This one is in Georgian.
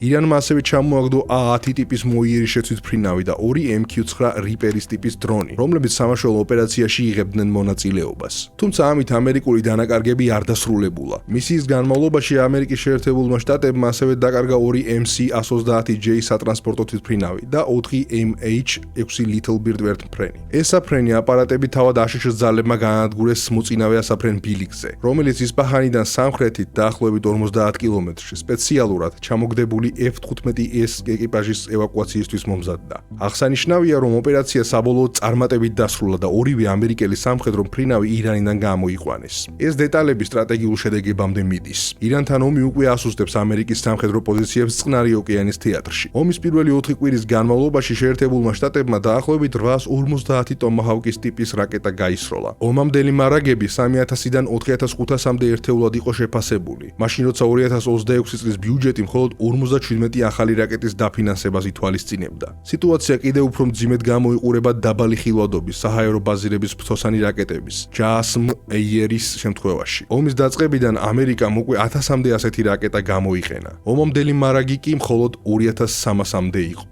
ირანმა ასევე ჩამოაგდო A10 ტიპის მოიერი შეცვლილებრივი და 2 MQ-9 Reaper-ის ტიპის დრონი, რომლებიც სამაშველო ოპერაციაში იღებდნენ მონაწილეობას. თუმცა ამით ამერიკული დანაკარგები არ დასრულებულა. მისიის განმავლობაში ამერიკის შეერთებულმა შტატებმა ასევე დაკარგა 2 MC-130J სატრანსპორტო თვითმფრინავი და 4 MH-6 Little Bird ვერტმფრენი. ეს საფრენი აპარატები თავად აშშ ძალებმა გაანადგურეს მოწინავე ასაფრენ ბილიკზე, რომელიც ისპაჰანიდან სამხრეთით დაახლოებით 50 კილომეტრში სპეციალურად ჩამოგდებული F-15S ეკიპაჟის ევაკუაციისთვის მომზადდა. აღსანიშნავია, რომ ოპერაცია საბოლოოდ წარმატებით დასრულა და ორივე ამერიკელი სამხედრო მფრინავი ირანიდან გამოიყვანეს. ეს დეტალები სტრატეგიულ შედეგებამდე მიდის. ირანთან ომი უკვე ასუსტებს ამერიკის სამხედრო პოზიციებს წყნარი ოკეანის თეატრში. ომის პირველი 4 კვირის განმავლობაში შეერთებულმა შტატებმა დაახლოებით 850 ტომაჰავკის ტიპის რაკეტა გაისროლა. ომამდელი მარაგები 3000-დან 4500-მდე ერთეულად იყო შეფასებული. მაშინ როცა 2026 წლის ბიუჯეტი მხოლოდ 57 ახალი რაკეტის დაფინანსებას ითვალისწინებდა. სიტუაცია კიდევ უფრო მძიმედ გამოიყურება დაბალი ხილვადობის საჰაერო ბაზირების ფრთოსანი რაკეტების JASSM Air-ის შემთხვევაში. ომის დაწყებიდან ამერიკამ უკვე 1000-მდე ასეთი რაკეტა გამოიყენა. ომამდელი მარაგი კი მხოლოდ 2300-მდე იყო.